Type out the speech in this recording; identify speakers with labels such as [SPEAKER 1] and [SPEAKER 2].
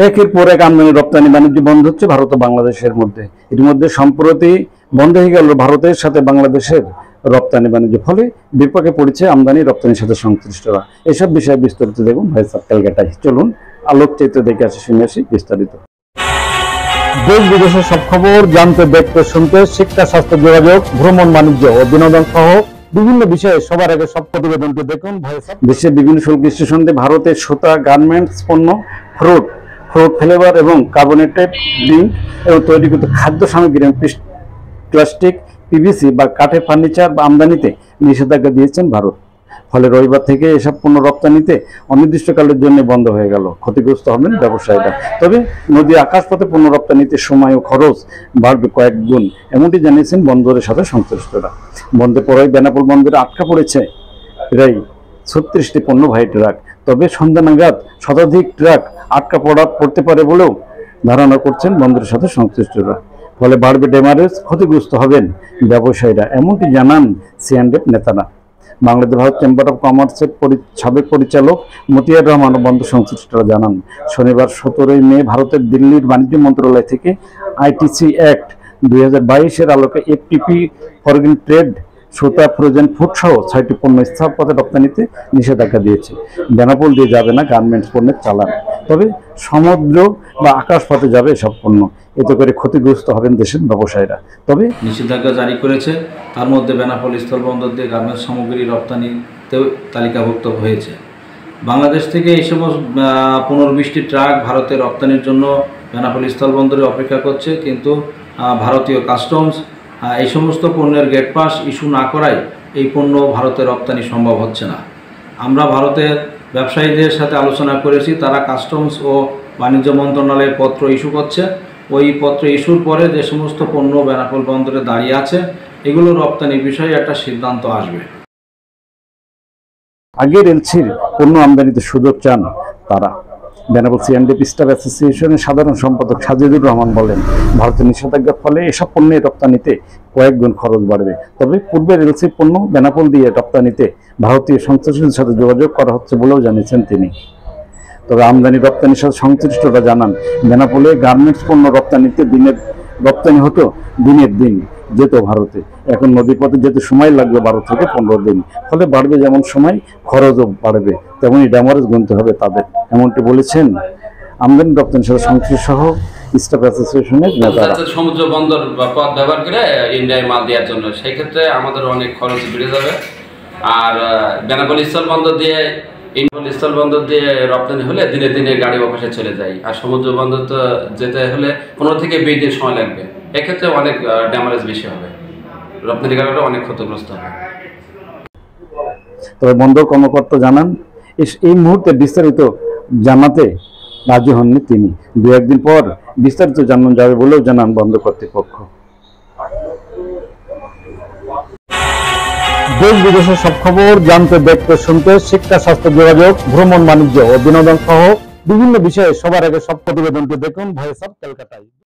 [SPEAKER 1] একের পর এক আমদানি রপ্তানি বাণিজ্য বন্ধ হচ্ছে ভারত ও বাংলাদেশের মধ্যে। এর মধ্যে সম্প্রতি বন্ধ হয়ে গেল ভারতের সাথে বাংলাদেশের রপ্তানি বাণিজ্য, ফলে বিপাকে পড়েছে আমদানি রপ্তানির সাথে সংশ্লিষ্টরা। এসব বিষয়ে বিস্তারিত দেখুন ভয়েস অফ ক্যালকাটায়। চলুন আলোকচিত্র দেখে আসি, শুনে আসি বিস্তারিত। দেশ বিদেশের সব খবর জানতে, দেখতে, শুনতে, শিক্ষা, স্বাস্থ্য, যোগাযোগ, ভ্রমণ, বাণিজ্য ও বিনোদন সহ বিভিন্ন বিষয়ে সবার আগে সব প্রতিবেদনটি দেখুন ভয়েস অফ। দেশের বিভিন্ন শুল্ক স্টেশন দিয়ে ভারতের সুতা, গার্মেন্টস পণ্য, ফ্রুট ফ্লেভার এবং কার্বোনেটেড ড্রিঙ্ক এবং তৈরিকৃত খাদ্য সামগ্রী, প্লাস্টিক, পিভিসি বা কাঠের ফার্নিচার বা আমদানিতে নিষেধাজ্ঞা দিয়েছেন ভারত। ফলে রবিবার থেকে এসব পণ্য রপ্তানিতে অনির্দিষ্টকালের জন্য বন্ধ হয়ে গেল। ক্ষতিগ্রস্ত হবেন ব্যবসায়ীরা। তবে নদী আকাশপথে পণ্য রপ্তানিতে সময় ও খরচ বাড়বে কয়েক গুণ, এমনটি জানিয়েছেন বন্দরের সাথে সংশ্লিষ্টরা। বন্ধের পরেই বেনাপোল বন্দরে আটকা পড়েছে প্রায় 36টি পণ্যবাহী ট্রাক। তবে সন্ধ্যা নাগাদ শতাধিক ট্রাক আটকা পড়তে পারে বলেও ধারণা করছেন বন্দরের সাথে সংশ্লিষ্টরা। ফলে বাড়বে ডেমারেজ, ক্ষতিগ্রস্ত হবেন ব্যবসায়ীরা, এমনটি জানান সিআইএনএফ নেতারা। বাংলাদেশ ভারত চেম্বার অব কমার্সের সাবেক পরিচালক মতিয়ার রহমান ও বন্দর সংশ্লিষ্টরা জানান, শনিবার 17 মে ভারতের দিল্লির বাণিজ্য মন্ত্রণালয় থেকে আইটিসি অ্যাক্ট 2022-এর আলোকে এফটিপি ফরেন ট্রেড, সুতা, ফ্রোজেন ফুড সহ 6টি পণ্য স্থলপথে রপ্তানিতে নিষেধাজ্ঞা দিয়েছে। বেনাপোল দিয়ে যাবে না গার্মেন্টস পণ্যের চালান, তবে সমুদ্র বা আকাশপথে যাবে এসব পণ্য। এতে করে ক্ষতিগ্রস্ত হবেন দেশের ব্যবসায়ীরা। তবে
[SPEAKER 2] নিষেধাজ্ঞা জারি করেছে, তার মধ্যে বেনাপোল স্থলবন্দর দিয়ে গার্মেন্টস সামগ্রী রপ্তানিতেও তালিকাভুক্ত হয়েছে। বাংলাদেশ থেকে এই সমস্ত 15-20টি ট্রাক ভারতে রপ্তানির জন্য বেনাপোল স্থলবন্দরে অপেক্ষা করছে, কিন্তু ভারতীয় কাস্টমস এই সমস্ত পণ্যের গেট পাস ইস্যু না করায় এই পণ্য ভারতে রপ্তানি সম্ভব হচ্ছে না। আমরা ভারতের ব্যবসায়ীদের সাথে আলোচনা করেছি, তারা কাস্টমস ও বাণিজ্য মন্ত্রণালয়ের পত্র ইস্যু করছে। ওই পত্র ইস্যুর পরে যে সমস্ত পণ্য বেনাপোল বন্দরে দাঁড়িয়ে আছে, এগুলো রপ্তানির বিষয়ে একটা সিদ্ধান্ত আসবে।
[SPEAKER 1] আগের এলসির পণ্য আমদানিতে সুযোগ চান তারা। বেনাপোল সিআইএনএফ স্টাফ অ্যাসোসিয়েশনের সাধারণ সম্পাদক সাজিদুর রহমান বলেন, ভারতের নিষেধাজ্ঞার ফলে এসব পণ্যের রপ্তানিতে কয়েক গুণ খরচ বাড়বে। তবে পূর্বের এলসির পণ্য বেনাপোল দিয়ে রপ্তানিতে ভারতীয় সংশ্লিষ্টদের সাথে যোগাযোগ করা হচ্ছে বলেও জানিয়েছেন তিনি। তবে আমদানি রপ্তানির সাথে সংশ্লিষ্টরা জানান, বেনাপোলে গার্মেন্টস পণ্য রপ্তানিতে রপ্তানি হতো দিনের দিন যেত ভারতে, এখন নদীপথে যেতে সময় লাগবে 12 থেকে 15 দিন। ফলে বাড়বে যেমন সময়, খরচও বাড়বে, তেমনই ড্যামারেজ গুনতে হবে তাদের, এমনটি বলেছেন আমদানি রপ্তানির সাথে সংশ্লিষ্ট সহ স্টাফ অ্যাসোসিয়েশনের নেতারা।
[SPEAKER 3] সমুদ্র বন্দর বা পথ ব্যবহার করে ইন্ডিয়ায় মাল দেওয়ার জন্য, সেই ক্ষেত্রে আমাদের অনেক খরচ বেড়ে যাবে। আর বেনাপোল স্থলবন্দর দিয়ে রপ্তানি হলে দিনে দিনে গাড়ি অফিসে চলে যায়, আর সমুদ্র বন্দর তো যেতে হলে 15 থেকে 20 দিন সময় লাগবে। এক্ষেত্রে অনেক ড্যামারেজ বেশি হবে, রপ্তানিকারকরা অনেক ক্ষতিগ্রস্ত হবে।
[SPEAKER 1] তবে বন্দর কর্মকর্তা জানান, এই মুহূর্তে বিস্তারিত জানাতে রাজি হননি তিনি। 2-1 দিন পর বিস্তারিত জানানো যাবে বলেও জানান বন্দর কর্তৃপক্ষ। দেশ বিদেশের সব খবর জানতে, দেখতে, শুনতে, শিক্ষা, স্বাস্থ্য, যোগাযোগ, ভ্রমণ, বাণিজ্য ও বিনোদন সহ বিভিন্ন বিষয়ে সবার আগে সব প্রতিবেদনটি দেখুন ভয়েস অফ ক্যালকাটায়।